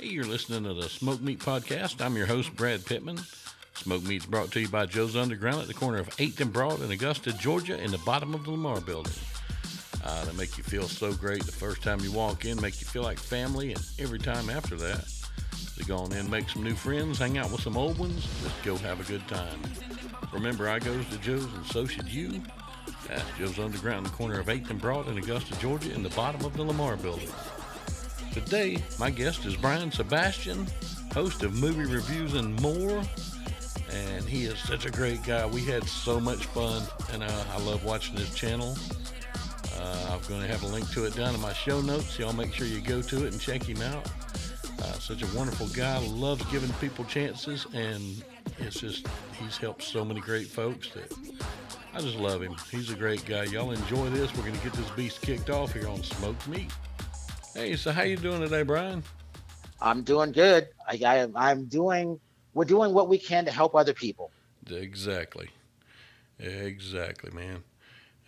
Hey, you're listening to the Smoke Meat Podcast. I'm your host, Brad Pittman. Smoke Meat's brought to you by Joe's Underground at the corner of 8th and Broad in Augusta, Georgia, in the bottom of the Lamar Building. They make you feel so great the first time you walk in, make you feel like family, and every time after that. So go on in, make some new friends, hang out with some old ones, just go have a good time. Remember, I goes to Joe's, and so should you. That's Joe's Underground in the corner of 8th and Broad in Augusta, Georgia, in the bottom of the Lamar Building. Today, my guest is Brian Sebastian, host of Movie Reviews and More, and he is such a great guy. We had so much fun, and I love watching his channel. I'm going to have a link to it down in my show notes. Y'all make sure you go to it and check him out. Such a wonderful guy, loves giving people chances, and he's helped so many great folks that I just love him. He's a great guy. Y'all enjoy this. We're going to get this beast kicked off here on Smoked Meat. Hey, so how you doing today, Brian? I'm doing good. We're doing what we can to help other people. Exactly, man.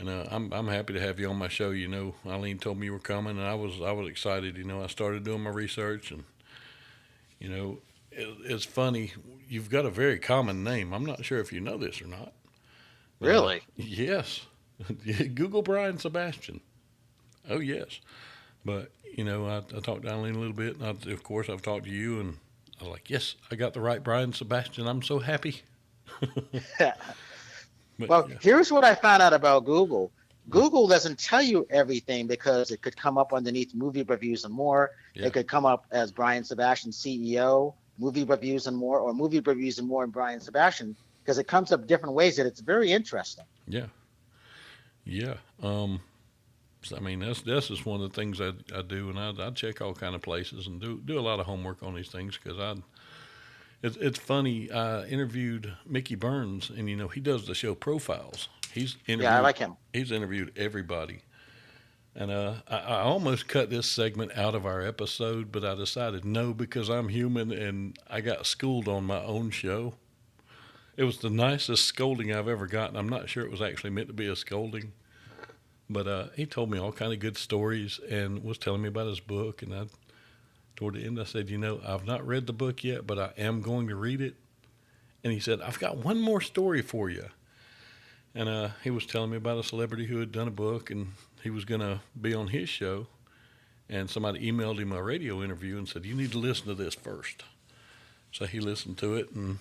And I'm happy to have you on my show. You know, Eileen told me you were coming, and I was excited. You know, I started doing my research, and you know, it's funny. You've got a very common name. I'm not sure if you know this or not. But, Really? yes. Google Brian Sebastian. Oh yes. But you know, I talked to Eileen a little bit, and of course I've talked to you, and I was like, yes, I got the right Brian Sebastian. I'm so happy. But Well, yeah. here's what I found out about Google. Google doesn't tell you everything because it could come up underneath movie reviews and more. Yeah. It could come up as Brian Sebastian, CEO, movie reviews and more, or movie reviews and more and Brian Sebastian, because it comes up different ways that it's very interesting. Yeah. Yeah. So, I mean, that's just one of the things I do, and I check all kind of places and do a lot of homework on these things because it's funny. I interviewed Mickey Burns, and you know he does the show Profiles. Yeah, I like him. He's interviewed everybody, and I almost cut this segment out of our episode, but I decided no because I'm human and I got schooled on my own show. It was the nicest scolding I've ever gotten. I'm not sure it was actually meant to be a scolding. But he told me all kind of good stories and was telling me about his book. And toward the end, I said, you know, I've not read the book yet, but I am going to read it. And he said, I've got one more story for you. And he was telling me about a celebrity who had done a book, and he was going to be on his show. And somebody emailed him a radio interview and said, you need to listen to this first. So he listened to it, and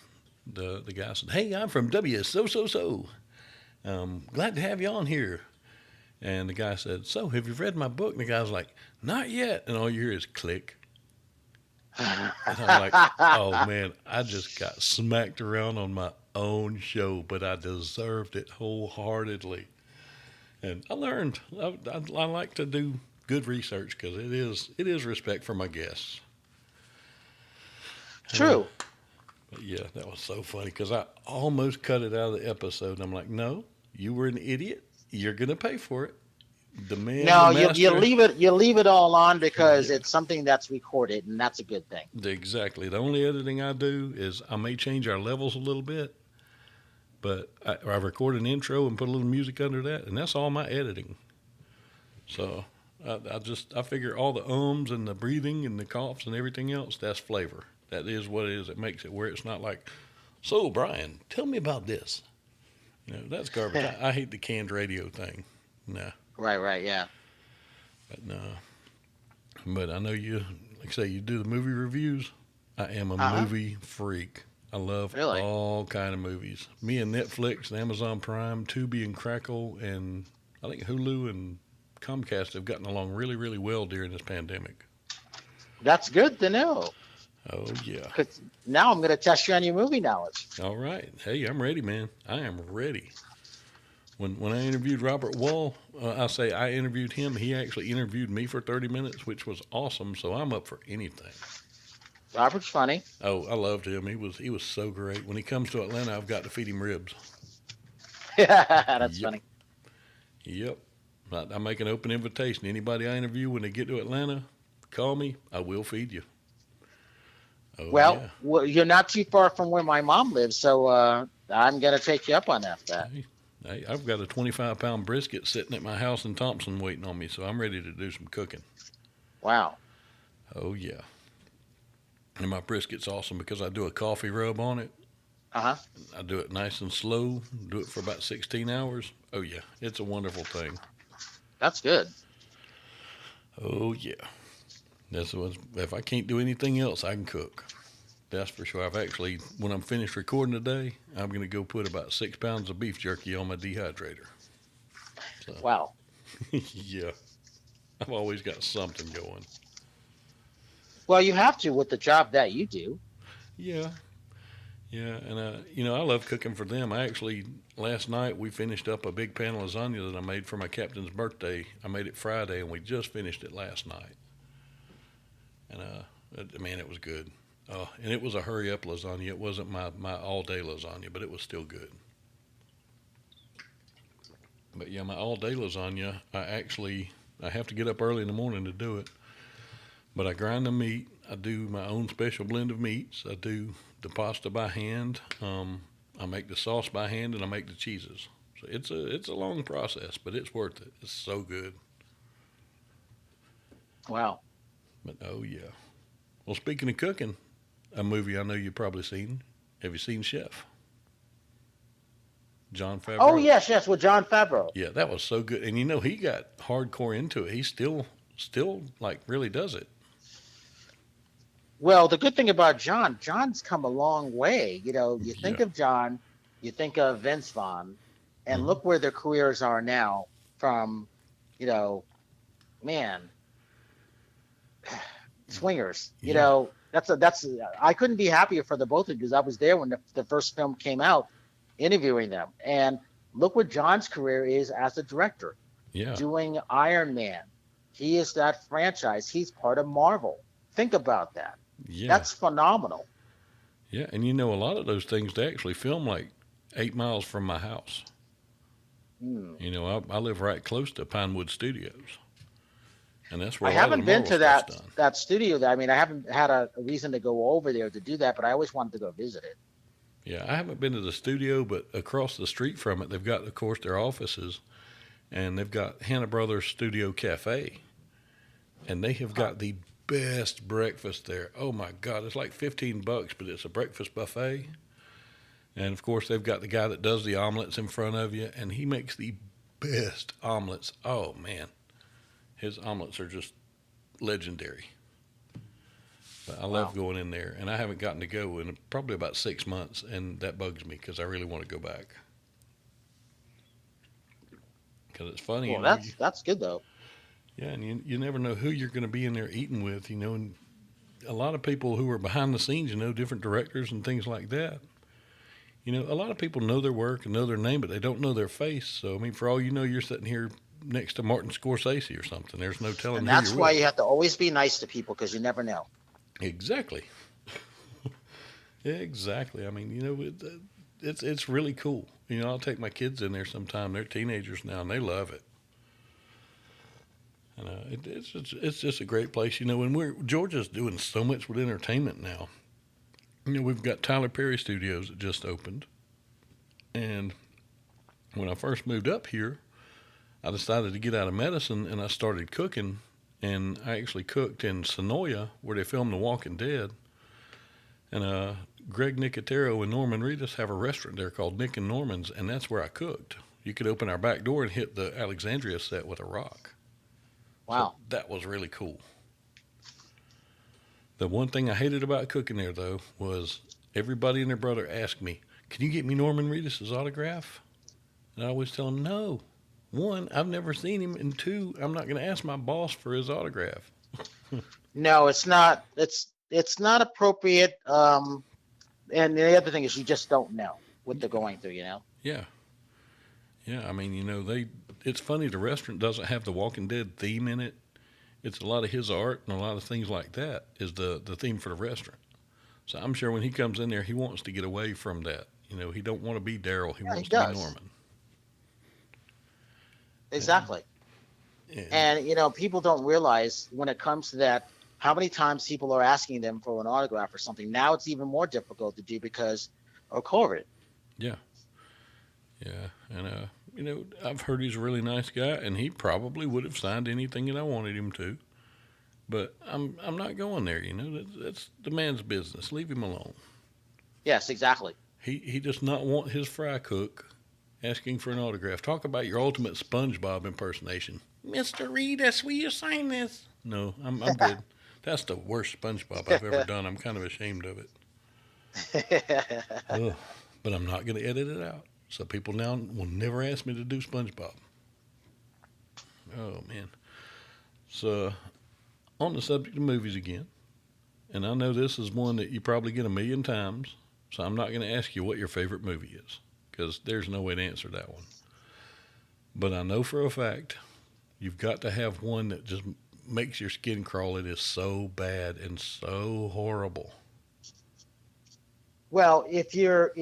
the guy said, hey, I'm from W. So. Glad to have you on here. And the guy said, so have you read my book? And the guy was like, not yet. And all you hear is click. And I'm like, oh, man, I just got smacked around on my own show, but I deserved it wholeheartedly. And I learned. I like to do good research because it is respect for my guests. True. But yeah, that was so funny because I almost cut it out of the episode. And I'm like, no, you were an idiot. You're gonna pay for it. The man. No, the you leave it all on because Yeah. it's something that's recorded, and that's a good thing. Exactly. The only editing I do is I may change our levels a little bit, but I record an intro and put a little music under that, and that's all my editing. So I figure all the ums and the breathing and the coughs and everything else, that's flavor. That is what it is. It makes it where it's not like, so Brian, tell me about this. You know, that's garbage. I hate the canned radio thing. Nah. Right, yeah. But no. But I know you, like I say, you do the movie reviews. I am a movie freak. I love Really? all kind of movies. Me and Netflix and Amazon Prime, Tubi and Crackle, and I think Hulu and Comcast have gotten along really, really well during this pandemic. That's good to know. Oh, yeah. 'Cause now I'm going to test you on your movie knowledge. All right. Hey, I'm ready, man. I am ready. When I interviewed Robert Wall, I interviewed him. He actually interviewed me for 30 minutes, which was awesome. So I'm up for anything. Robert's funny. Oh, I loved him. He was so great. When he comes to Atlanta, I've got to feed him ribs. That's Yep. funny. Yep. I make an open invitation. Anybody I interview when they get to Atlanta, call me. I will feed you. Oh, Well, yeah. you're not too far from where my mom lives, so I'm going to take you up on that. Hey, I've got a 25-pound brisket sitting at my house in Thompson waiting on me, so I'm ready to do some cooking. Wow. Oh, yeah. And my brisket's awesome because I do a coffee rub on it. Uh huh. I do it nice and slow, do it for about 16 hours. Oh, yeah, it's a wonderful thing. That's good. Oh, yeah. That's what, if I can't do anything else, I can cook. That's for sure. I've actually, when I'm finished recording today, I'm going to go put about 6 pounds of beef jerky on my dehydrator. So, Wow. yeah, I've always got something going. Well, you have to with the job that you do. Yeah, yeah, and I love cooking for them. I actually last night we finished up a big pan of lasagna that I made for my captain's birthday. I made it Friday, and we just finished it last night. And man, it was good. And it was a hurry up lasagna. It wasn't my all day lasagna, but it was still good. But yeah, my all day lasagna, I have to get up early in the morning to do it. But I grind the meat. I do my own special blend of meats. I do the pasta by hand. I make the sauce by hand, and I make the cheeses. So it's a long process, but it's worth it. It's so good. Wow. But oh yeah. Well, speaking of cooking, a movie I know you've probably seen. Have you seen Chef? John Oh Favreau. yes, yes, with John Favreau. Yeah, that was so good. And he got hardcore into it. He still like really does it. Well, the good thing about John's come a long way. You think Yeah. of John, you think of Vince Vaughn, and Hmm. look where their careers are now. From, you know, man, Swingers. Yeah. That's I couldn't be happier for the both of you because I was there when the first film came out, interviewing them, and look what John's career is as a director, Yeah. doing Iron Man. He is that franchise. He's part of Marvel. Think about that. Yeah. That's phenomenal. Yeah. And a lot of those things they actually film like 8 miles from my house. Hmm. I live right close to Pinewood Studios, and that's where I a lot of the haven't been Marvel to stuff's that done. that studio. I mean, I haven't had a reason to go over there to do that, but I always wanted to go visit it. Yeah, I haven't been to the studio, but across the street from it, they've got, of course, their offices, and they've got Hanna Brothers Studio Cafe, and they have Huh. got the best breakfast there. Oh my God, it's like $15, but it's a breakfast buffet, and of course, they've got the guy that does the omelets in front of you, and he makes the best omelets. Oh man, his omelets are just legendary. But I love Wow. going in there, and I haven't gotten to go in probably about 6 months, and that bugs me because I really want to go back. Because it's funny, Well, that's good though. yeah, and you never know who you're going to be in there eating with, and a lot of people who are behind the scenes, different directors and things like that. A lot of people know their work and know their name, but they don't know their face. So, I mean, for all you know, you're sitting here next to Martin Scorsese or something. There's no telling And who you're that's why with. you have to always be nice to people because you never know. Exactly. Exactly. I mean, it's really cool. I'll take my kids in there sometime. They're teenagers now, and they love it. And it's just a great place. And Georgia's doing so much with entertainment now. We've got Tyler Perry Studios that just opened, and when I first moved up here, I decided to get out of medicine, and I started cooking. And I actually cooked in Sonoya, where they filmed The Walking Dead. And Greg Nicotero and Norman Reedus have a restaurant there called Nick and Norman's, and that's where I cooked. You could open our back door and hit the Alexandria set with a rock. So Wow. that was really cool. The one thing I hated about cooking there, though, was everybody and their brother asked me, "Can you get me Norman Reedus' autograph?" And I always tell them, "No. One, I've never seen him, and two, I'm not going to ask my boss for his autograph." No, it's not. It's not appropriate. And the other thing is you just don't know what they're going through. Yeah, yeah. I mean, it's funny. The restaurant doesn't have the Walking Dead theme in it. It's a lot of his art and a lot of things like that is the theme for the restaurant. So I'm sure when he comes in there, he wants to get away from that. He don't want to be Daryl. He Yeah, he wants to be does. Norman. And, Exactly. and And people don't realize when it comes to that how many times people are asking them for an autograph or something. Now it's even more difficult to do because of COVID. yeah, yeah. And I've heard he's a really nice guy, and he probably would have signed anything that I wanted him to. But I'm not going there. That's the man's business. Leave him alone. Yes, exactly. He does not want his fry cook asking for an autograph. Talk about your ultimate SpongeBob impersonation. Mr. Reedus, will you sign this? No, I'm good. That's the worst SpongeBob I've ever done. I'm kind of ashamed of it. Ugh. But I'm not going to edit it out. So people now will never ask me to do SpongeBob. Oh, man. So, on the subject of movies again, and I know this is one that you probably get a million times, so I'm not going to ask you what your favorite movie is, because there's no way to answer that one. But I know for a fact you've got to have one that just makes your skin crawl. It is so bad and so horrible. Well, if you're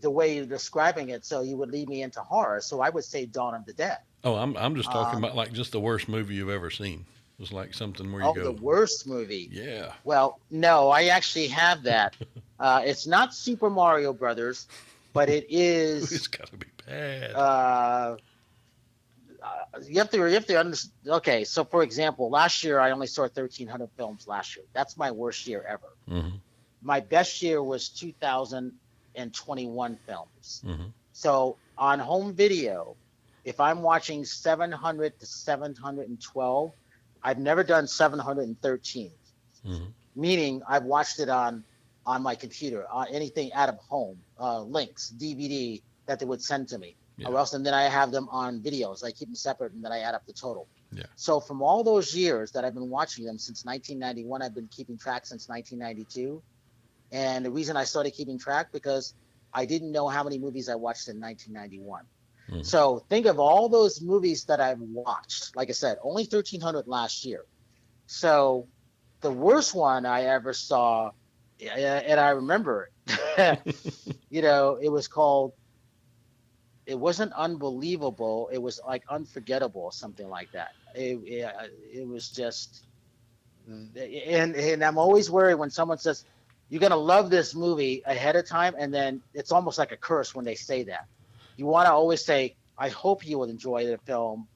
the way you're describing it, so you would lead me into horror. So I would say Dawn of the Dead. Oh, I'm just talking Um, about like just the worst movie you've ever seen. It's like something where you oh, the go, worst movie. yeah, Well, no, I actually have that. It's not Super Mario Brothers, but it it's is. got to be bad. Uh, you have to understand. Okay, so for example, last year I only saw 1,300 films last year. That's my worst year ever. Hmm. My best year was 2021 films. Hmm. So on home video, if I'm watching 700 to 712, I've never done 713, Hmm. meaning I've watched it on my computer, on anything out of home, links, DVD that they would send to me, Yeah, or else, and then I have them on videos. I keep them separate, and then I add up the total. yeah, So from all those years that I've been watching them since 1991, I've been keeping track since 1992. And the reason I started keeping track because I didn't know how many movies I watched in 1991. hmm, So think of all those movies that I've watched. Like I said, only 1,300 last year. So the worst one I ever saw, and I remember it, it was called, it wasn't unbelievable. It was like unforgettable or something like that. It was just, and I'm always worried when someone says, you're going to love this movie ahead of time. And then it's almost like a curse when they say that. You want to always say, I hope you will enjoy the film,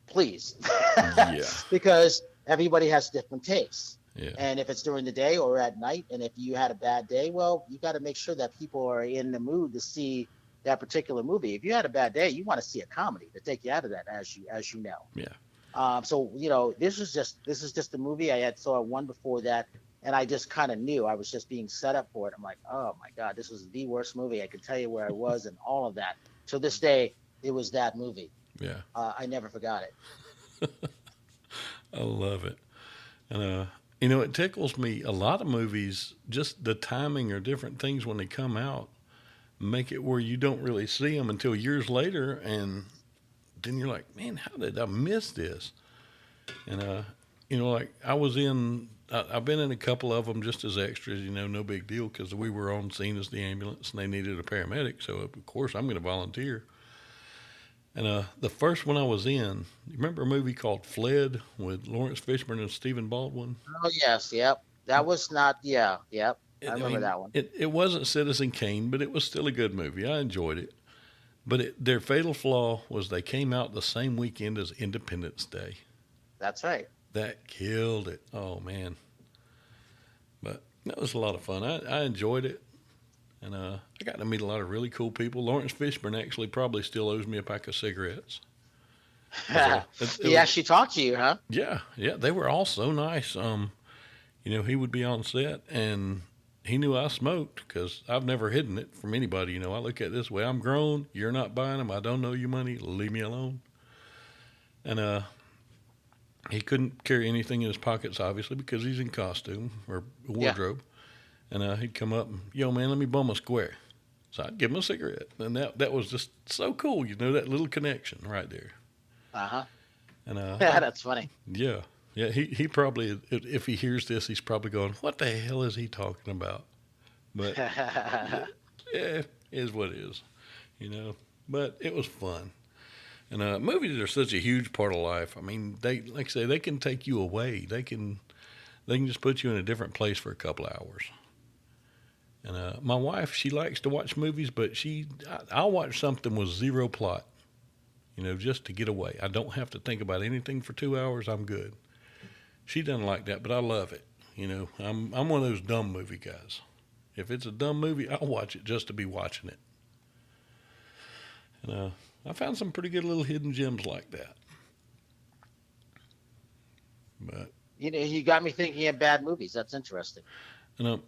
please. yeah, Because everybody has different tastes. yeah, And if it's during the day or at night, and if you had a bad day, well, you got to make sure that people are in the mood to see that particular movie. If you had a bad day, you want to see a comedy to take you out of that, as you know. yeah. So this is just a movie. I had saw one before that, and I just kind of knew I was just being set up for it. I'm like, oh my god, this was the worst movie. I could tell you where I was and all of that. To this day, it was that movie. Yeah, I never forgot it. I love it. And it tickles me. A lot of movies, just the timing or different things when they come out, make it where you don't really see them until years later, and then you're like, man, how did I miss this? And like I've been in a couple of them just as extras. No big deal because we were on scene as the ambulance and they needed a paramedic, so of course I'm going to volunteer. And the first one I was in, you remember a movie called Fled with Lawrence Fishburne and Stephen Baldwin? Oh yes, yep. That was not. Yeah, yep. I I remember mean, that one. it wasn't Citizen Kane, but it was still a good movie. I enjoyed it. But their fatal flaw was they came out the same weekend as Independence Day. That's right. That killed it. Oh man! But that was a lot of fun. I enjoyed it, and I got to meet a lot of really cool people. Lawrence Fishburne actually probably still owes me a pack of cigarettes. 'Cause, it He was, actually talked to you, huh? yeah, yeah, they were all so nice. He would be on set and he knew I smoked because I've never hidden it from anybody. I look at it this way: I'm grown. You're not buying them. I don't know your money. Leave me alone. And he couldn't carry anything in his pockets, obviously, because he's in costume or Yeah. wardrobe. And he'd come up and, yo, man, let me bum a square. So I'd give him a cigarette. And that was just so cool, that little connection right there. Uh huh. And That's funny. yeah, yeah, he probably, if he hears this, he's probably going, what the hell is he talking about? But yeah, it is what it is. But it was fun. And movies are such a huge part of life. I mean, they, like I say, they can take you away. They can just put you in a different place for a couple of hours. And my wife, she likes to watch movies, but I'll watch something with zero plot, just to get away. I don't have to think about anything for 2 hours. I'm good. She doesn't like that, but I love it. I'm one of those dumb movie guys. If it's a dumb movie, I'll watch it just to be watching it. And I found some pretty good little hidden gems like that. But You got me thinking of bad movies. That's interesting.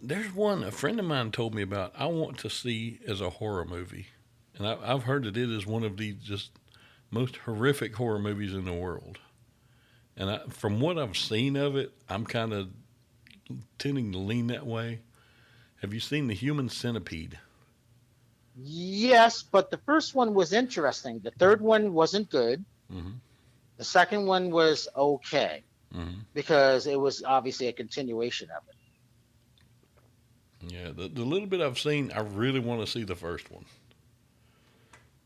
there's one a friend of mine told me about. I want to see as a horror movie, and I've heard that it is one of the just most horrific horror movies in the world. And from what I've seen of it, I'm kind of tending to lean that way. Have you seen The Human Centipede? Yes, but the first one was interesting. The third one wasn't good. Mm-hmm. The second one was okay Mm-hmm. because it was obviously a continuation of it. Yeah, the little bit I've seen, I really want to see the first one.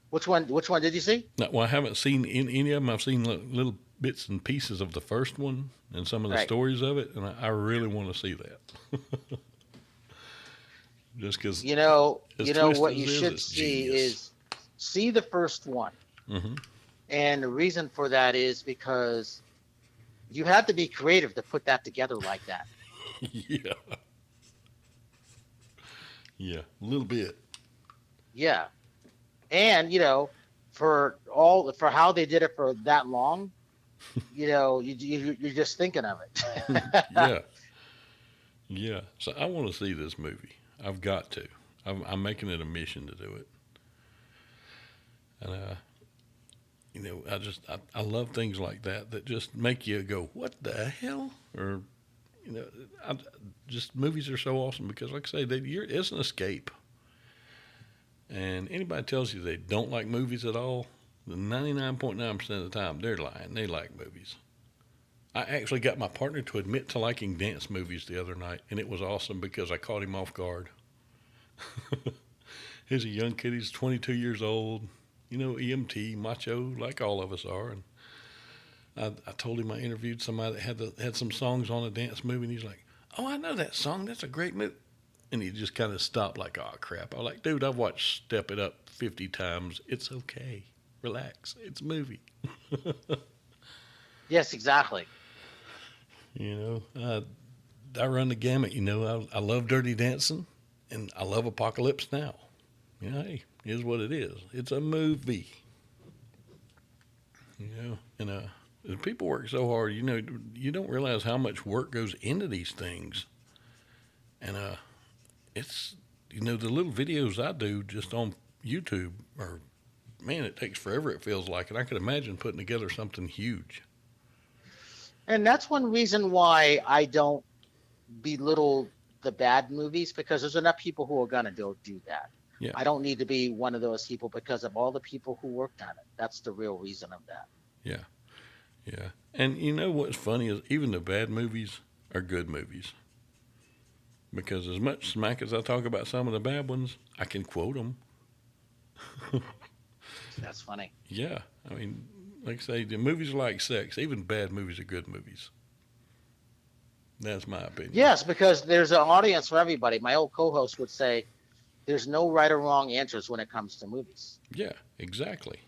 Which one? Which one did you see? Now, well, I haven't seen any of them. I've seen little bits and pieces of the first one and some of the Right. stories of it, and I really want to see that. Just because as You know twisted what as you it is, should it's see genius. is see the first one. Mm-hmm. And the reason for that is because you had to be creative to put that together like that. Yeah, yeah, a little bit. Yeah. And, for how they did it for that long, you're just thinking of it. Yeah, yeah. So I want to see this movie. I've got to. I'm making it a mission to do it. And I love things like that just make you go, what the hell? Or you know, I, just movies are so awesome because, like I say, it's an escape. And anybody tells you they don't like movies at all, the 99.9% of the time they're lying. They like movies. I actually got my partner to admit to liking dance movies the other night, and it was awesome because I caught him off guard. He's a young kid. He's 22 years old. EMT, macho, like all of us are. And I told him I interviewed somebody that had some songs on a dance movie, and he's like, "Oh, I know that song. That's a great movie." And he just kind of stopped, like, "Oh crap!" I was like, "Dude, I've watched Step It Up 50 times. It's okay. Relax. It's a movie." Yes, exactly. I run the gamut. I love Dirty Dancing, and I love Apocalypse Now. Hey, here's what it is. It's a movie. And people work so hard. You don't realize how much work goes into these things. And it's the little videos I do just on YouTube are, man, it takes forever. It feels like, and I could imagine putting together something huge. And that's one reason why I don't belittle the bad movies because there's enough people who are gonna do that. Yeah, I don't need to be one of those people because of all the people who worked on it. That's the real reason of that. yeah, yeah. And you know what's funny is even the bad movies are good movies. Because as much smack as I talk about some of the bad ones, I can quote them. That's funny. Yeah, I mean, like I say, the movies are like sex. Even bad movies are good movies. That's my opinion. Yes, because there's an audience for everybody. My old co-host would say there's no right or wrong answers when it comes to movies. Yeah, exactly.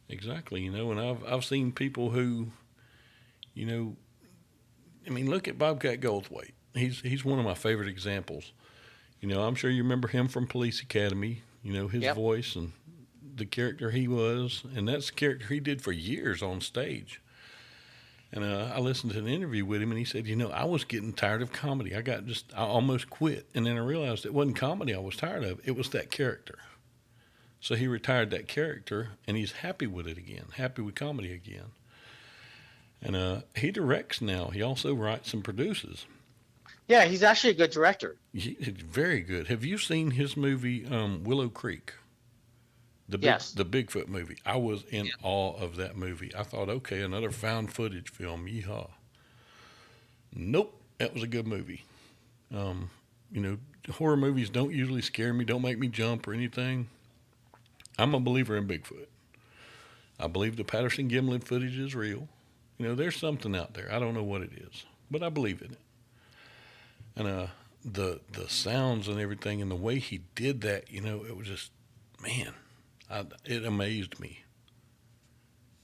Exactly. And I've seen people who, you know, I mean, look at Bobcat Goldthwait. He's one of my favorite examples. I'm sure you remember him from Police Academy. His Yep. voice and the character he was, and that's the character he did for years on stage. And I listened to an interview with him, and he said, I was getting tired of comedy. I almost quit, and then I realized it wasn't comedy I was tired of. It was that character. So he retired that character, and he's happy with it again, happy with comedy again. And he directs now. He also writes and produces. Yeah, he's actually a good director. He's very good. Have you seen his movie Willow Creek? Yes. The Bigfoot movie. I was in awe of that movie. I thought, okay, another found footage film. Yeehaw. Nope, that was a good movie. Um, Horror movies don't usually scare me, don't make me jump or anything. I'm a believer in Bigfoot. I believe the Patterson Gimlin footage is real. There's something out there. I don't know what it is, but I believe in it. And the sounds and everything and the way he did that, it was just, man, it amazed me.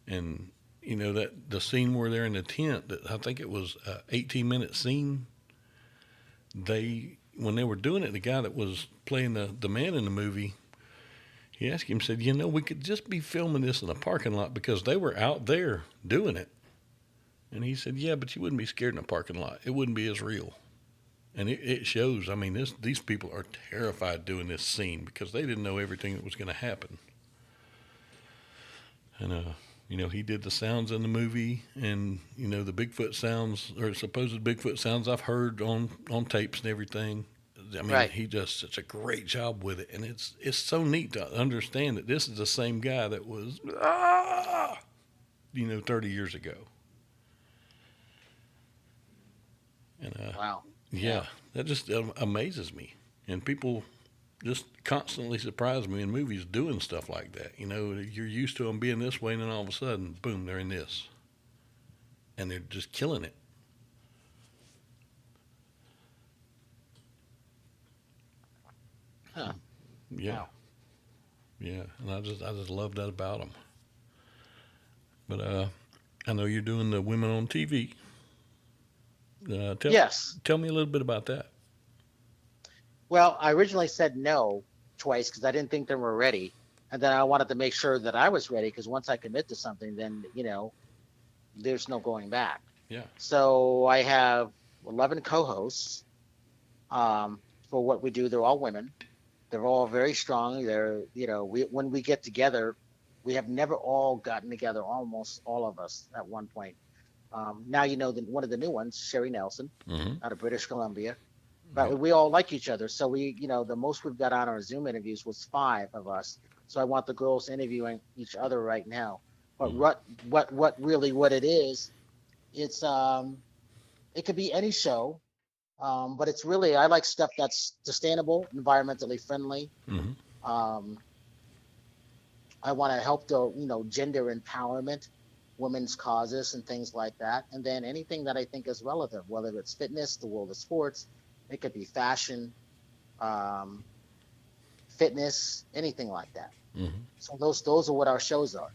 And that the scene where they're in the tent, that I think it was a 18-minute scene. When they were doing it, the guy that was playing the man in the movie, he asked him, said, we could just be filming this in a parking lot because they were out there doing it. And he said, yeah, but you wouldn't be scared in a parking lot. It wouldn't be as real. And it shows. I mean, these people are terrified doing this scene because they didn't know everything that was going to happen. And, he did the sounds in the movie, and, the Bigfoot sounds, or supposed Bigfoot sounds I've heard on tapes and everything. I mean, Right. he does such a great job with it. And it's so neat to understand that this is the same guy that was, 30 years ago. And, Wow. yeah, that just amazes me. And people just constantly surprise me in movies doing stuff like that. You're used to them being this way, and then all of a sudden, boom, they're in this. And they're just killing it. Huh. Yeah. Wow. Yeah. And I just love that about them. But I know you're doing the Women on TV. Yes. Tell me a little bit about that. Well, I originally said no twice because I didn't think they were ready. And then I wanted to make sure that I was ready because once I commit to something, then, there's no going back. Yeah. So I have 11 co-hosts for what we do. They're all women. They're all very strong. When we get together, we have never all gotten together, almost all of us at one point. Now, one of the new ones, Sherry Nelson, Mm-hmm. out of British Columbia. But Yeah. we all like each other. So the most we've got on our Zoom interviews was 5 of us. So I want the girls interviewing each other right now. But Mm-hmm. what it is, it's it could be any show. But it's really, I like stuff that's sustainable, environmentally friendly. Mm-hmm. Um, I want to help the, gender empowerment, women's causes and things like that. And then anything that I think is relevant, whether it's fitness, the world of sports, it could be fashion, um, fitness, anything like that. Mm-hmm. So those are what our shows are.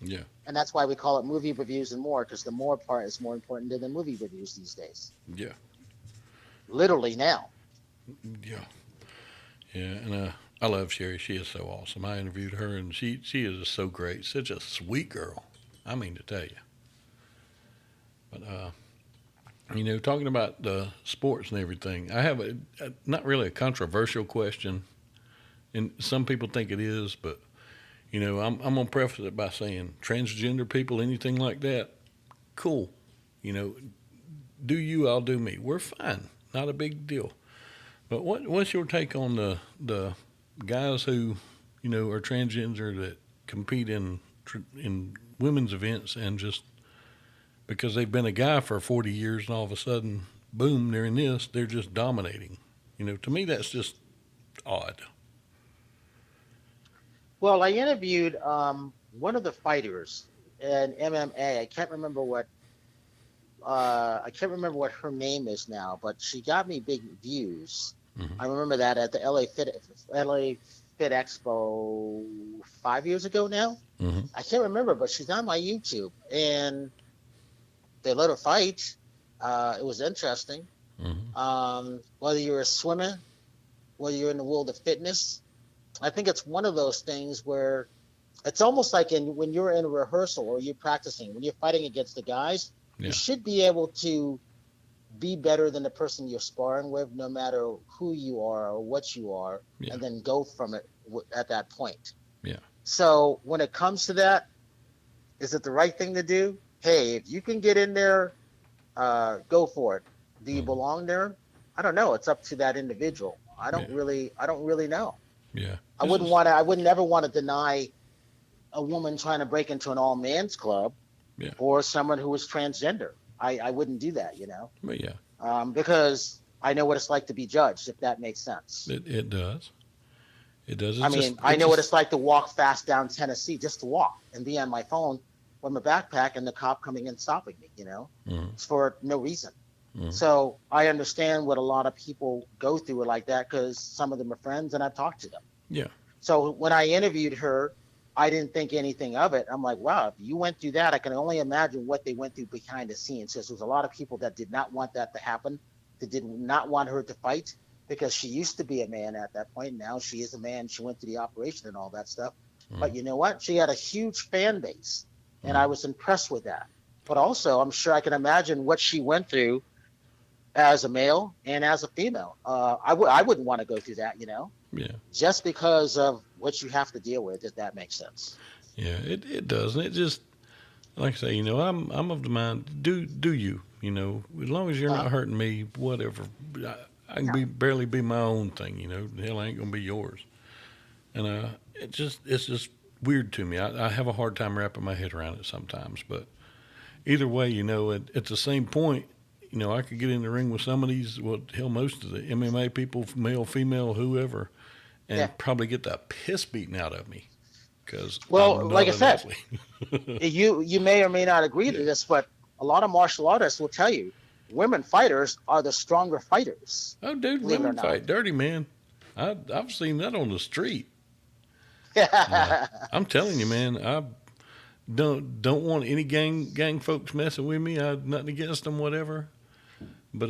Yeah. And that's why we call it movie reviews and more, because the more part is more important than the movie reviews these days. Yeah. Literally now. Yeah. Yeah. And I love Sherry. She is so awesome. I interviewed her, and she is just so great. Such a sweet girl. I mean to tell you. But talking about the sports and everything, I have a not really a controversial question, and some people think it is, but I'm gonna preface it by saying transgender people, anything like that, cool. You know, do you, I'll do me. We're fine, not a big deal. But what's your take on the guys who are transgender that compete in women's events and just because they've been a guy for 40 years and all of a sudden, boom, they're in this, they're just dominating. To me, that's just odd. Well, I interviewed one of the fighters in MMA. I can't remember what her name is now, but she got me big views. Mm-hmm. I remember that at the LA Fit Expo 5 years ago now. Mm-hmm. I can't remember, but she's on my YouTube, and they let her fight. It was interesting. Mm-hmm. Whether you're a swimmer, whether you're in the world of fitness, I think it's one of those things where it's almost like when you're in a rehearsal or you're practicing, when you're fighting against the guys, Yeah. you should be able to be better than the person you're sparring with, no matter who you are or what you are, Yeah. and then go from it at that point. Yeah. So when it comes to that, is it the right thing to do? Hey, if you can get in there, go for it. Do you Mhm. belong there? I don't know. It's up to that individual. I don't Yeah. really know. Yeah. I would never want to deny a woman trying to break into an all man's club Yeah. or someone who is transgender. I wouldn't do that, But yeah, because I know what it's like to be judged, if that makes sense. it does. It does. I It's just mean, I it's know what just it's like to walk fast down Tennessee, just to walk and be on my phone with my backpack and the cop coming and stopping me, Mhm. It's for no reason. Mhm. So I understand what a lot of people go through like that because some of them are friends and I've talked to them. Yeah. So when I interviewed her, I didn't think anything of it. I'm like, wow, if you went through that, I can only imagine what they went through behind the scenes. Because there's a lot of people that did not want that to happen, that did not want her to fight because she used to be a man at that point. Now she is a man. She went through the operation and all that stuff. Mm, But you know what? She had a huge fan base, and mm, I was impressed with that. But also, I'm sure I can imagine what she went through as a male and as a female. I wouldn't want to go through that, yeah, just because of what you have to deal with, if that makes sense. yeah. It does, and it just like I say, I'm of the mind. Do you? As long as you're not Uh-huh. hurting me, whatever. I can Yeah. be barely be my own thing. Hell, I ain't gonna be yours. And it's just weird to me. I have a hard time wrapping my head around it sometimes. But either way, at the same point, I could get in the ring with some of these, well, hell, most of the MMA people, male, female, whoever, Yeah. and probably get the piss beaten out of me because I'm Well, like not I an said, athlete. you may or may not agree Yeah. to this, but a lot of martial artists will tell you women fighters are the stronger fighters, Oh, dude, believe it or women not. fight dirty, man. I've seen that on the street. And Yeah, I'm telling you, man, I don't want any gang folks messing with me. I nothing against them, whatever. But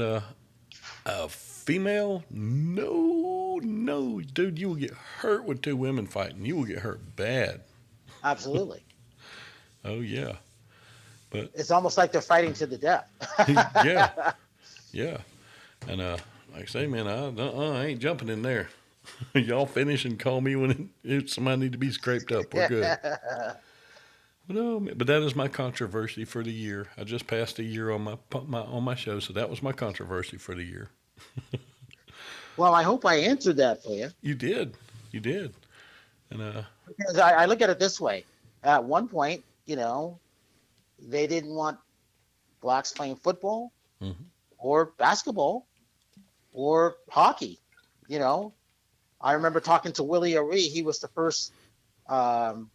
a female, no, no, dude, you will get hurt with two women fighting. You will get hurt bad. absolutely. Oh yeah, but It's almost like they're fighting to the death. yeah, yeah. And like I say, man, I ain't jumping in there. Y'all finish and call me when if somebody need to be scraped up. We're good. Yeah. But no, but that is my controversy for the year. I just passed a year on my show, so that was my controversy for the year. Well, I hope I answered that for you. You did, you did, and Because I look at it this way. At one point, they didn't want blacks playing football mhm. or basketball or hockey. You know, I remember talking to Willie O'Ree. He was the first um,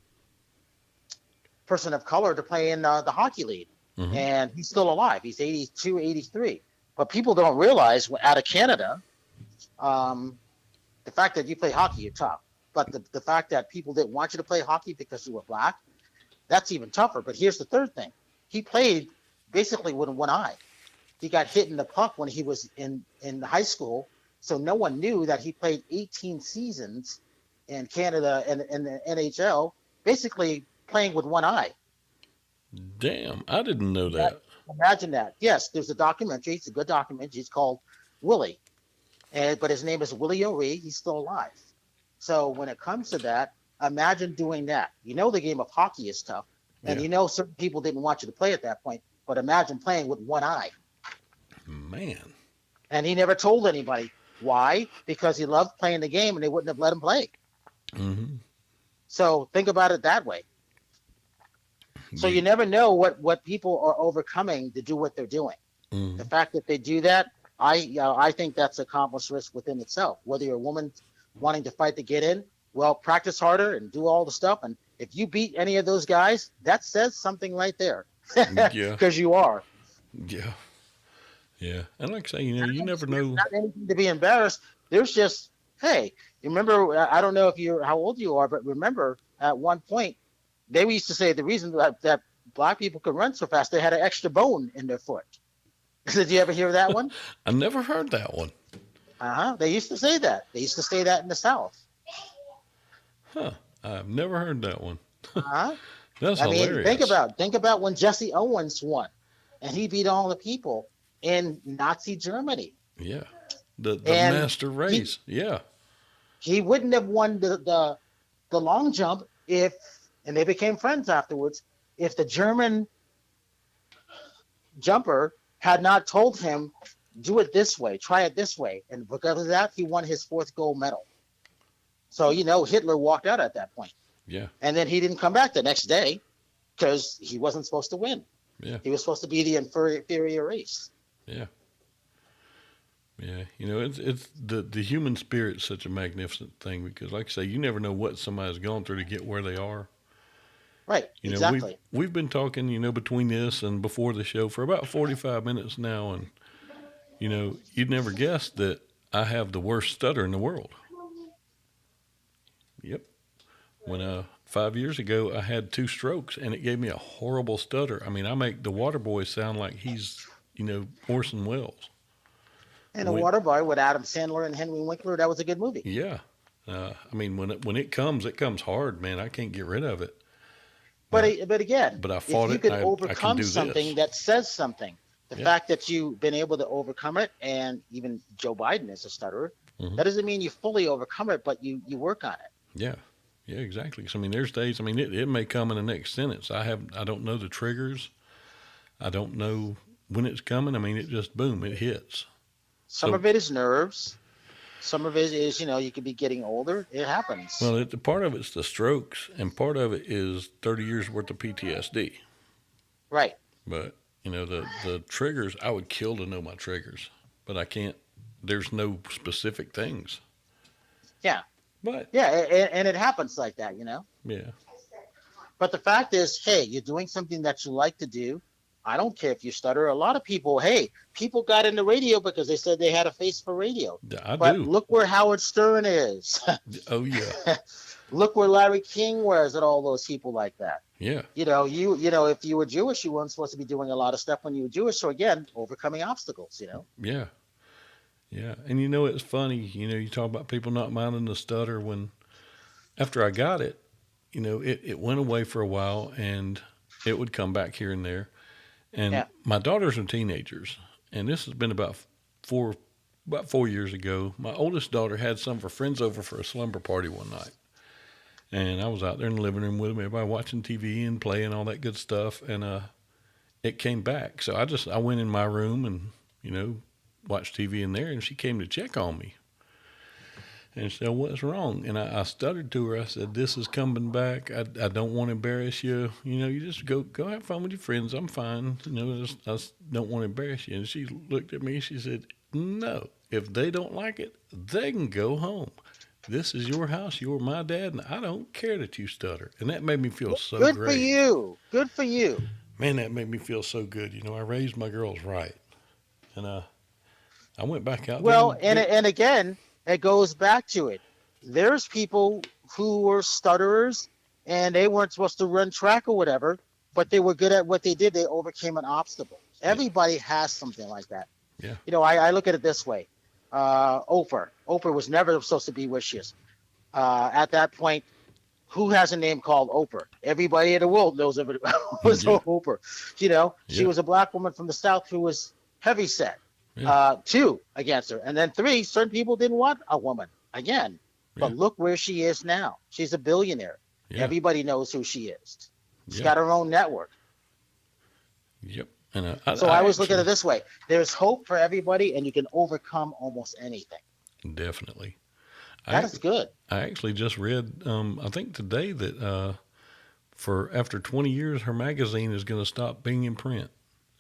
person of color to play in the hockey league, Mhm. and he's still alive. He's 82, 83. But people don't realize out of Canada, um, the fact that you play hockey, you're tough. But the fact that people didn't want you to play hockey because you were black, that's even tougher. But here's the third thing. He played basically with one eye. He got hit in the puck when he was in high school. So no one knew that he played 18 seasons in Canada and in the NHL, basically playing with one eye. Damn, I didn't know That, that. imagine that. Yes, there's a documentary. It's a good documentary. It's called Willie. But his name is Willie O'Ree. He's still alive. So when it comes to that, imagine doing that. The game of hockey is tough, and Yeah, certain people didn't want you to play at that point. But imagine playing with one eye. man. And he never told anybody why, because he loved playing the game, and they wouldn't have let him play. Hmm. So think about it that way. So Yeah. you never know what people are overcoming to do what they're doing. The Hmm. fact that they do that, I think that's accomplishment within itself. Whether you're a woman wanting to fight to get in, well, practice harder and do all the stuff. And if you beat any of those guys, that says something right there, Yeah, because you are. yeah, yeah. And like I say, you And never there's know. not anything to be embarrassed. There's just, hey, you remember? I don't know if you're how old you are, but remember at one point they used to say the reason that black people could run so fast, they had an extra bone in their foot. Did you ever hear that one? I never heard that one. Uh-huh. They used to say that. They used to say that in the South. Huh? I've never heard that one. Uh-huh. That's I mean, hilarious. think about when Jesse Owens won, and he beat all the people in Nazi Germany, Yeah. The and master he race. Yeah. he wouldn't have won the long jump if, and they became friends afterwards, if the German jumper had not told him, do it this way, try it this way, and because of that, he won his fourth gold medal. So Hitler walked out at that point, Yeah. and then he didn't come back the next day because he wasn't supposed to win. Yeah. He was supposed to be the inferior race. Yeah. Yeah. It's the human spirit's such a magnificent thing because, like I say, you never know what somebody's gone through to get where they are. Right, We've exactly. we've been talking, between this and before the show for about 45 minutes now, and you'd never guess that I have the worst stutter in the world. Yep. When 5 years ago, I had 2 strokes, and it gave me a horrible stutter. I mean, I make the Water Boy sound like he's, Orson Welles. And The When, Waterboy with Adam Sandler and Henry Winkler, that was a good movie. yeah, I mean, it comes hard, man. I can't get rid of it. But But but again, but I if fought you it, could and I can overcome do something this. that says something, the Yeah. fact that you've been able to overcome it, and even Joe Biden is a stutterer, Hmm. that doesn't mean you fully overcome it, but you work on it. Yeah. Yeah, exactly. So, I mean, there's days. I mean, it may come in the next sentence. I don't know the triggers. I don't know when it's coming. I mean, it just boom, it hits. Some So, of it is nerves. Some of it is, you could be getting older. It happens. well, part of it's the strokes, and part of it is 30 years worth of PTSD. Right. But the triggers, I would kill to know my triggers, but I can't. There's no specific things. Yeah. But Yeah. And it happens like that. yeah, But the fact is, hey, you're doing something that you like to do. I don't care if you stutter. A lot of people, hey, people got into radio because they said they had a face for radio. I But do. look where Howard Stern is. Oh yeah, Look where Larry King was, and all those people like that. yeah, If you were Jewish, you weren't supposed to be doing a lot of stuff when you were Jewish. So again, overcoming obstacles. yeah, yeah. And it's funny. You talk about people not minding the stutter. When after I got it, it went away for a while, and it would come back here and there. And Yeah. my daughters are teenagers, and this has been four about 4 years ago. My oldest daughter had some of her friends over for a slumber party one night, and I was out there in the living room with them, everybody watching TV and playing all that good stuff, and it came back. So I went in my room and watched TV in there, and she came to check on me. And she said, "What's wrong?" And I stuttered to her. I said, "This is coming back. I don't want to embarrass you. You just go have fun with your friends. I'm fine. I just don't want to embarrass you." And she looked at me. She said, "No. If they don't like it, they can go home. This is your house. You're my dad, and I don't care that you stutter." And that made me feel so Good for great. you. Good for you. Man, that made me feel so good. I raised my girls right, and I went back out there Well, and and again, it goes back to it. There's people who were stutterers and they weren't supposed to run track or whatever, but they were good at what they did. They overcame an obstacle. yeah, Everybody has something like that. yeah, I look at it this way. Oprah. Oprah was never supposed to be where she is. At that point, who has a name called Oprah? Everybody in the world knows it was yeah, Oprah. She yeah, was a black woman from the South who was heavy set. yeah, Two, against her. And then three, certain people didn't want a woman again. yeah, But look where she is now. She's a billionaire. yeah, Everybody knows who she is. She's yeah, got her own network. yep. And So I always look at it this way. There's hope for everybody, and you can overcome almost anything. definitely. That I is good. I actually just read, I think today that for after 20 years, her magazine is going to stop being in print.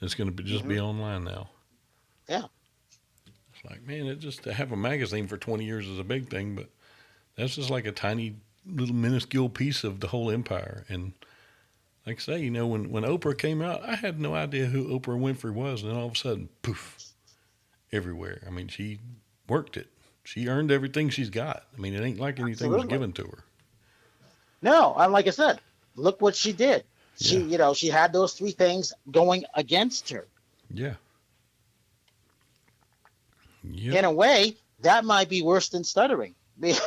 It's going to just Hmm. be online now. Yeah. It's like, man, it just to have a magazine for 20 years is a big thing, but that's just like a tiny little minuscule piece of the whole empire. And like I say, when Oprah came out, I had no idea who Oprah Winfrey was, and then all of a sudden, poof, everywhere. I mean, she worked it. She earned everything she's got. I mean, it ain't like anything was Absolutely. given to her. No, and like I said, look what she did. Yeah, She had those three things going against her. yeah, yep, In a way, that might be worse than stuttering yeah,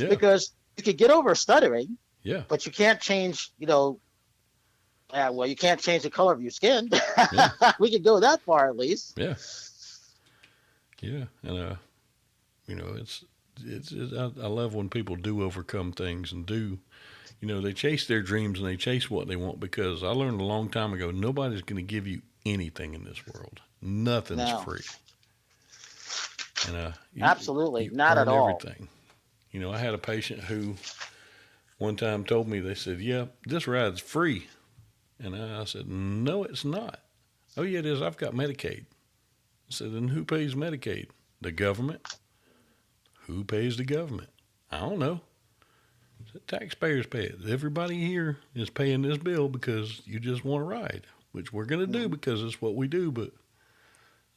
because you could get over stuttering, yeah, but you can't change, you can't change the color of your skin. yeah, We could go that far at least. yeah, yeah. And I love when people do overcome things and they chase their dreams and they chase what they want, because I learned a long time ago nobody's going to give you anything in this world. Nothing's No, free, and absolutely you not at earn all. everything. I had a patient who one time told me, they said, "Yeah, this ride's free," and I said, "No, it's not." "Oh yeah, it is. I've got Medicaid." I said, "Then who pays Medicaid?" "The government." "Who pays the government?" "I don't know." The taxpayers pay it. Everybody here is paying this bill because you just want a ride, which we're going to do Mhm. because it's what we do. But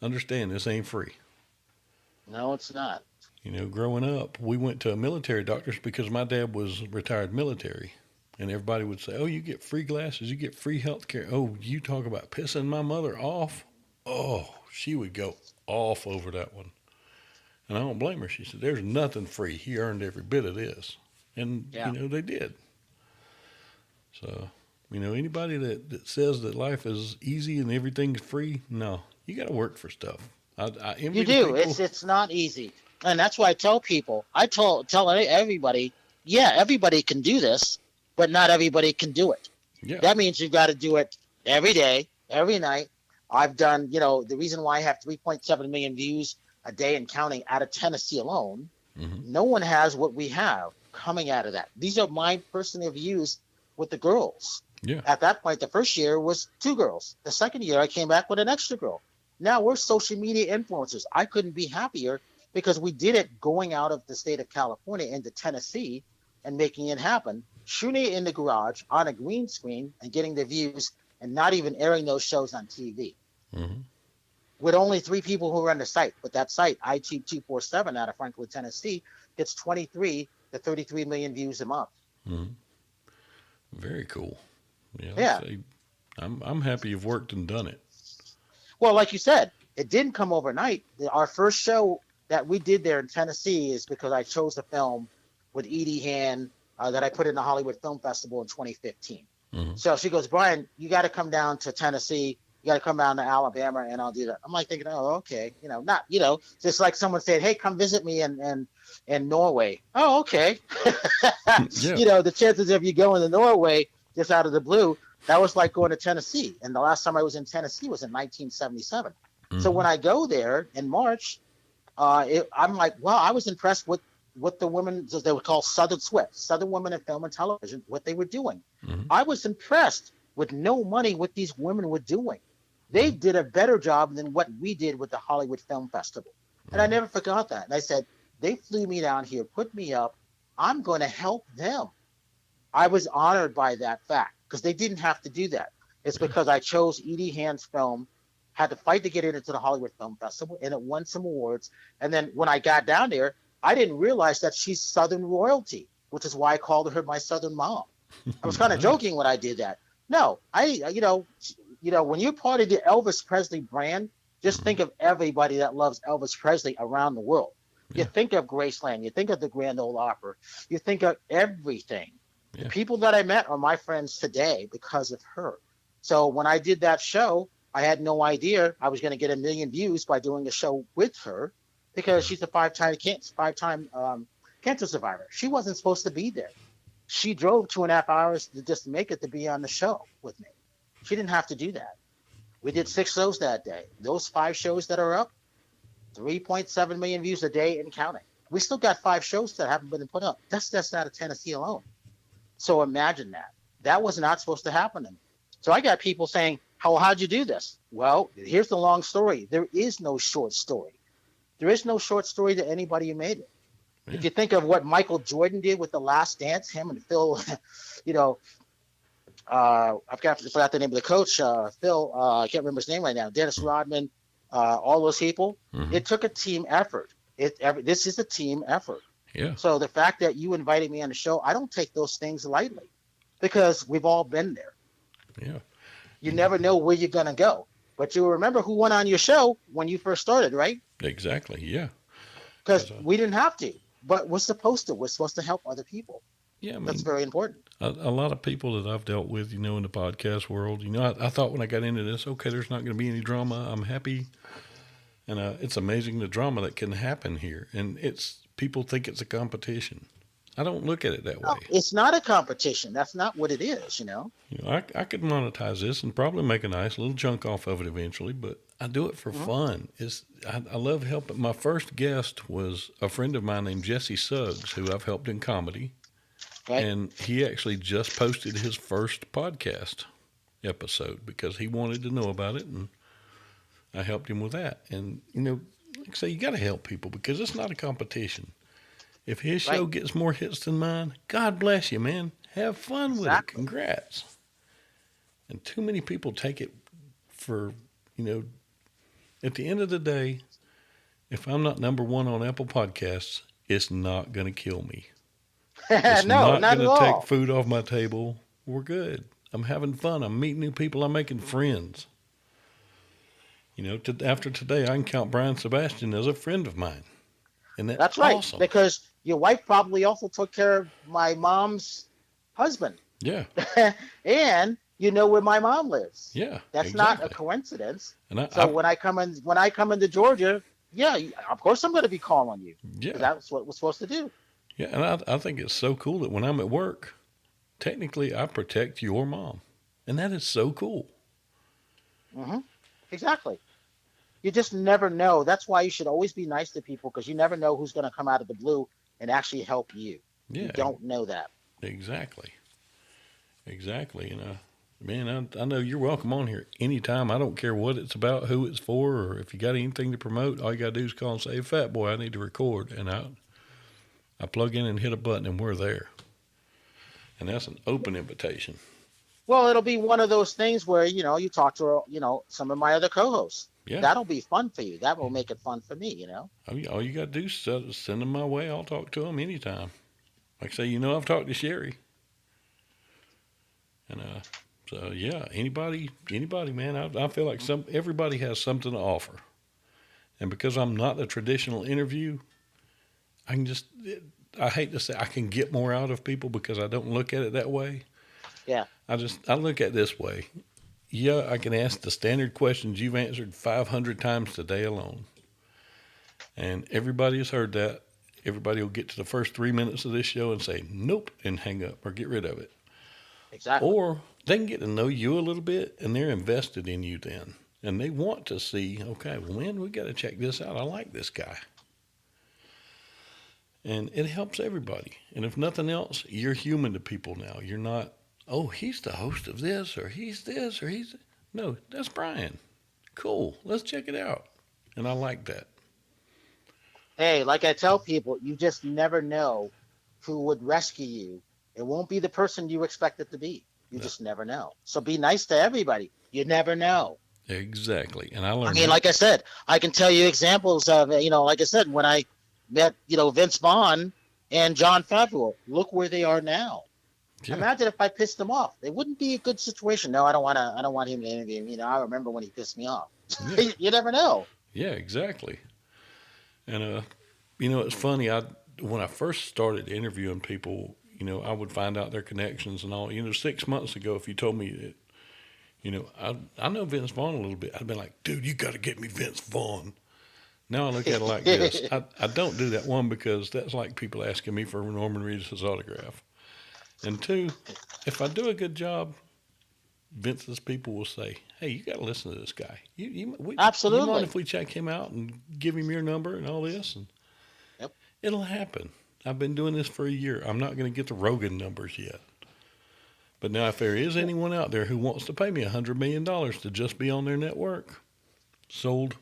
understand, this ain't free. No, it's not. Growing up, we went to a military doctor's because my dad was retired military. And everybody would say, "Oh, you get free glasses, you get free health care. Oh, you talk about pissing my mother off." Oh, she would go off over that one. And I don't blame her. She said, "There's nothing free. He earned every bit of this." And, Yeah. they did. So, anybody that says that life is easy and everything's free, no, you got to work for stuff. I You envy the do. people. It's not easy, and that's why I tell people. I tell everybody. Yeah, everybody can do this, but not everybody can do it. Yeah. That means you've got to do it every day, every night. I've done. The reason why I have 3.7 million views a day and counting out of Tennessee alone. Hmm. No one has what we have coming out of that. These are my personal views with the girls. Yeah. At that point, the first year was 2 girls. The second year, I came back with an extra girl. Now we're social media influencers. I couldn't be happier because we did it going out of the state of California into Tennessee and making it happen, shooting it in the garage on a green screen and getting the views and not even airing those shows on TV Hmm. with only 3 people who run the site. But that site, IT247 out of Franklin, Tennessee, gets 23 to 33 million views a month. Hmm. Very cool. Yeah, like I Yeah. say, I'm happy you've worked and done it. Well, like you said, it didn't come overnight. Our first show that we did there in Tennessee is because I chose the film with Edie Han that I put in the Hollywood Film Festival in 2015. Hmm. So she goes, Brian, you got to come down to Tennessee. You got to come down to Alabama, and I'll do that. I'm like thinking, oh, okay, not, just like someone said, hey, come visit me in Norway. Oh, okay. Yeah. The chances of you going to Norway just out of the blue, that was like going to Tennessee. And the last time I was in Tennessee was in 1977. So Hmm. when I go there in March, I'm like, wow, I was impressed with what the women, as they were called Southern Swift, Southern Women in Film and Television, what they were doing. Hmm. I was impressed with no money what these women were doing. They Hmm. did a better job than what we did with the Hollywood Film Festival. And I Hmm. never forgot that. And I said, they flew me down here, put me up. I'm going to help them. I was honored by that fact because they didn't have to do that. It's Yeah. because I chose Edie Hand's film, had to fight to get it into the Hollywood Film Festival, and it won some awards. And then when I got down there, I didn't realize that she's Southern royalty, which is why I called her my Southern mom. I was kind of Nice. joking when I did that. No, when you're part of the Elvis Presley brand, just Hmm. think of everybody that loves Elvis Presley around the world. You Yeah. think of Graceland, you think of the Grand Ole Opry, you think of everything. The Yeah. people that I met are my friends today because of her. So when I did that show, I had no idea I was going to get 1 million views by doing a show with her because she's a five-time cancer survivor. She wasn't supposed to be there. She drove 2.5 hours to just make it to be on the show with me. She didn't have to do that. We did 6 shows that day. Those 5 shows that are up, 3.7 million views a day and counting. We still got 5 shows that haven't been put up. That's just out of Tennessee alone. So imagine that. That was not supposed to happen to me. So I got people saying, how'd you do this? Well, here's the long story. There is no short story. There is no short story to anybody who made it. Yeah. If you think of what Michael Jordan did with The Last Dance, him and Phil, you know, forgot the name of the coach, Phil, I can't remember his name right now, Dennis Rodman, all those people. Hmm. It took a team effort. This is a team effort. Yeah. So the fact that you invited me on the show, I don't take those things lightly because we've all been there. Yeah. You never know where you're going to go. But you remember who went on your show when you first started, right? Exactly. Yeah. Because 'Cause, we didn't have to, but we're supposed to. We're supposed to help other people. yeah. I That's mean, very important. a lot of people that I've dealt with, in the podcast world, I thought when I got into this, okay, there's not going to be any drama. I'm happy. And it's amazing the drama that can happen here. And people think it's a competition. I don't look at it that No, way. it's not a competition. That's not what it is. I could monetize this and probably make a nice little chunk off of it eventually, but I do it for Mhm. fun. I love helping. My first guest was a friend of mine named Jesse Suggs, who I've helped in comedy, Right? and he actually just posted his first podcast episode because he wanted to know about it, and I helped him with that. And like I say, you got to help people because it's not a competition. If his show Right? gets more hits than mine, God bless you, man. Have fun with it. Exactly. Congrats. And too many people take it for, you know, at the end of the day, if I'm not number one on Apple Podcasts, it's not going to kill me. It's No, not not going at to take all. food off my table. We're good. I'm having fun. I'm meeting new people. I'm making friends. After today, I can count Brian Sebastian as a friend of mine. And that's That's right, awesome. because your wife probably also took care of my mom's husband. Yeah, And you know where my mom lives. yeah, That's not a exactly. coincidence. And So when I come into Georgia, yeah, of course I'm going to be calling you because yeah, that's what we're supposed to do. yeah. And I think it's so cool that when I'm at work, technically I protect your mom. And that is so cool. Hmm. Exactly. You just never know. That's why you should always be nice to people because you never know who's going to come out of the blue and actually help you. You Yeah, don't know that. exactly. Exactly. Man, I know you're welcome on here anytime. I don't care what it's about, who it's for, or if you got anything to promote. All you got to do is call and say, hey, Fat Boy, I need to record. And I plug in and hit a button, and we're there. And that's an open invitation. Well, it'll be one of those things where, you talk to, some of my other co-hosts. Yeah. That'll be fun for you. That will make it fun for me. All you got to do is send them my way. I'll talk to them anytime. Like I say, I've talked to Sherry. And so, yeah, anybody, man, I feel like everybody has something to offer. And because I'm not a traditional interview, I can just, I hate to say I can get more out of people because I don't look at it that way. Yeah. I look at it this way. Yeah, I can ask the standard questions you've answered 500 times today alone. And everybody has heard that. Everybody will get to the first 3 minutes of this show and say, nope, and hang up or get rid of it. Exactly. Or they can get to know you a little bit and they're invested in you then. And they want to see, okay, well, man, we got to check this out. I like this guy. And it helps everybody. And if nothing else, you're human to people now. You're not, oh, he's the host of this, or he's this, or he's. No, that's Brian. Cool. Let's check it out. And I like that. Hey, like I tell people, you just never know who would rescue you. It won't be the person you expect it to be. You No, just never know. So be nice to everybody. You never know. exactly. And I I learned mean, that. like I said, I can tell you examples of, like I said, when I met, Vince Vaughn and John Favreau, look where they are now. Yeah. Imagine if I pissed them off. It wouldn't be a good situation. No, I don't want him to interview me. I remember when he pissed me off. Yeah. You never know. Yeah, exactly. And, it's funny. When I first started interviewing people, I would find out their connections and all. 6 months ago, if you told me that, I know Vince Vaughn a little bit, I'd have been like, dude, you got to get me Vince Vaughn. Now I look at it like this. I don't do that, one, because that's like people asking me for Norman Reedus' autograph. And two, if I do a good job, Vince's people will say, hey, you got to listen to this guy. You mind Absolutely. if we check him out and give him your number and all this? And Yep. it'll happen. I've been doing this for a year. I'm not going to get the Rogan numbers yet. But now, if there is anyone out there who wants to pay me $100 million to just be on their network, sold.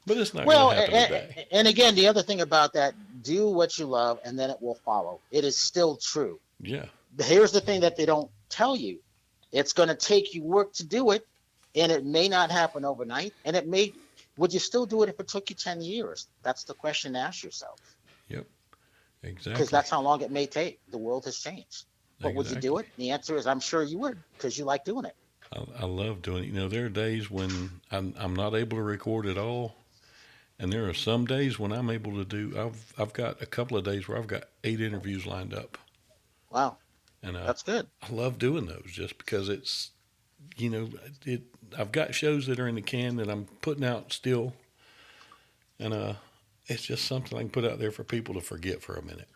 But it's not going Well, to happen today. and again, the other thing about that, do what you love and then it will follow. It is still true. Yeah, Here's the thing that they don't tell you. It's going to take you work to do it, and it may not happen overnight. And would you still do it if it took you 10 years? That's the question to ask yourself, yep, because exactly, that's how long it may take. The world has changed. But would you do exactly. it? The answer is I'm sure you would because you like doing it. I love doing it. There are days when I'm not able to record at all, and there are some days when I'm able to do. I've got a couple of days where I've got 8 interviews lined up, Wow, and that's good. I love doing those just because it's you know it. I've got shows that are in the can that I'm putting out still, and it's just something I can put out there for people to forget for a minute.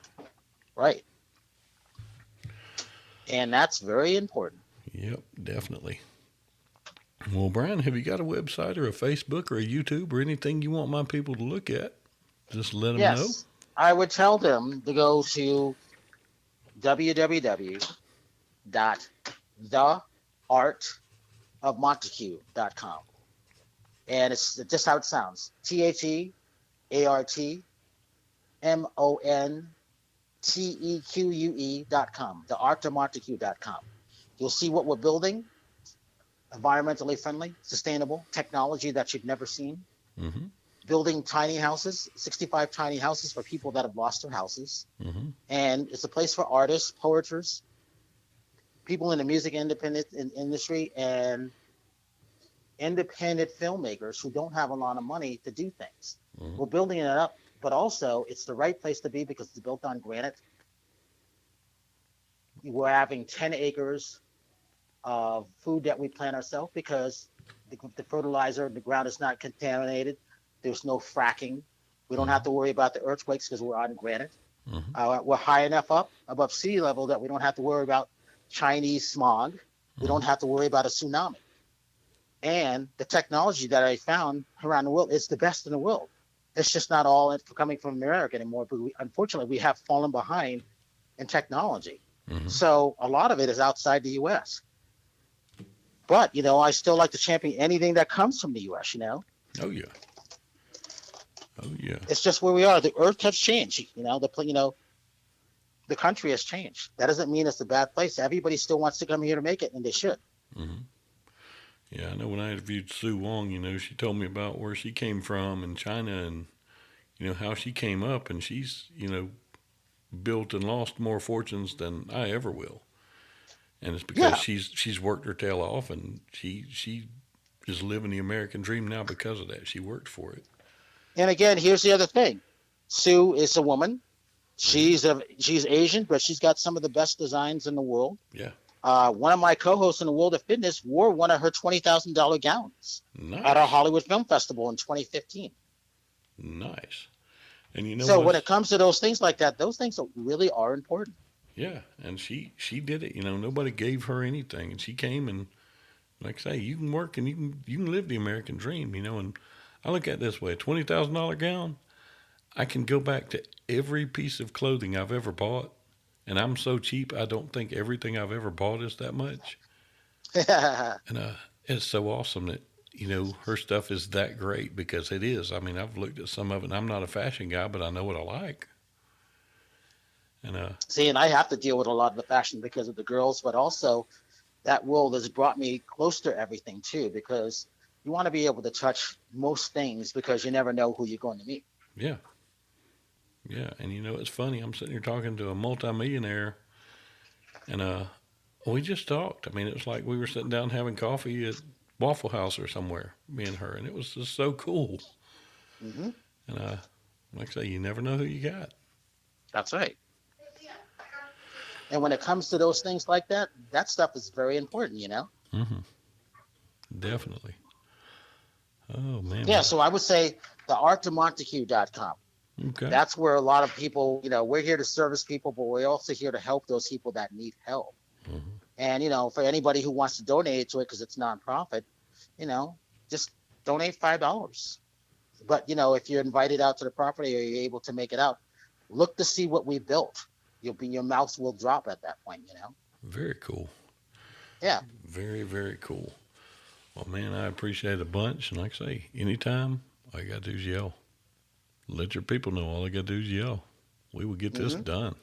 Right. And that's very important. Yep, definitely. Well, Brian, have you got a website or a Facebook or a YouTube or anything you want my people to look at? Just let them know. Yes, I would tell them to go to www.theartofmontague.com. And it's just how it sounds. TheArtMontague.com. Theartofmontague.com. You'll see what we're building, environmentally friendly, sustainable technology that you've never seen. Mm-hmm. building tiny houses, 65 tiny houses for people that have lost their houses. Mm-hmm. And it's a place for artists, poeters, people in the music independent industry, and independent filmmakers who don't have a lot of money to do things. Mm-hmm. We're building it up, but also it's the right place to be because it's built on granite. We're having 10 acres of food that we plant ourselves because the fertilizer, the ground is not contaminated. There's no fracking. We don't have Mm-hmm. to worry about the earthquakes because we're on granite. Mm-hmm. We're high enough up above sea level that we don't have to worry about Chinese smog. We don't Mm-hmm. have to worry about a tsunami. And the technology that I found around the world is the best in the world. It's just not all coming from America anymore. But unfortunately, we have fallen behind in technology. Mm-hmm. So a lot of it is outside the U.S. But I still like to champion anything that comes from the U.S. Oh yeah. Oh yeah. It's just where we are. The earth has changed. The country has changed. That doesn't mean it's a bad place. Everybody still wants to come here to make it, and they should. Mm-hmm. Yeah, I know when I interviewed Sue Wong, she told me about where she came from in China and, how she came up and she's, built and lost more fortunes than I ever will. And it's because Yeah. she's worked her tail off and she is living the American dream now because of that. She worked for it. And again, here's the other thing. Sue is a woman. Mm-hmm. She's Asian, but she's got some of the best designs in the world. Yeah. One of my co-hosts in the world of fitness wore one of her $20,000 gowns at our Nice. Hollywood Film Festival in 2015. Nice. And you know So what? when it comes to those things like that, those things really are important. Yeah, and she did it. Nobody gave her anything, and she came and, like I say, you can work and you can live the American dream. And I look at it this way: $20,000 gown. I can go back to every piece of clothing I've ever bought, and I'm so cheap. I don't think everything I've ever bought is that much. And it's so awesome that her stuff is that great because it is. I mean, I've looked at some of it. And I'm not a fashion guy, but I know what I like. And See, and I have to deal with a lot of the fashion because of the girls, but also that world has brought me close to everything too, because you want to be able to touch most things because you never know who you're going to meet. yeah, yeah. And it's funny. I'm sitting here talking to a multimillionaire, and we just talked. I mean, it was like we were sitting down having coffee at Waffle House or somewhere, me and her, and it was just so cool. Hmm. And like I say, you never know who you got. That's right. And when it comes to those things like that, that stuff is very important. Hmm. Definitely. Oh man. Yeah, so I would say theartofmontague.com. Okay. That's where a lot of people, we're here to service people, but we're also here to help those people that need help. Hmm. And, for anybody who wants to donate to it because it's nonprofit, just donate $5. But, if you're invited out to the property or you're able to make it out, look to see what we built. Your mouth will drop at that point. Very cool. Yeah. Very, very cool. Well, man, I appreciate it a bunch. And like I say, anytime, all you got to do is yell. Let your people know all they got to do is yell. We will get this Hmm. done.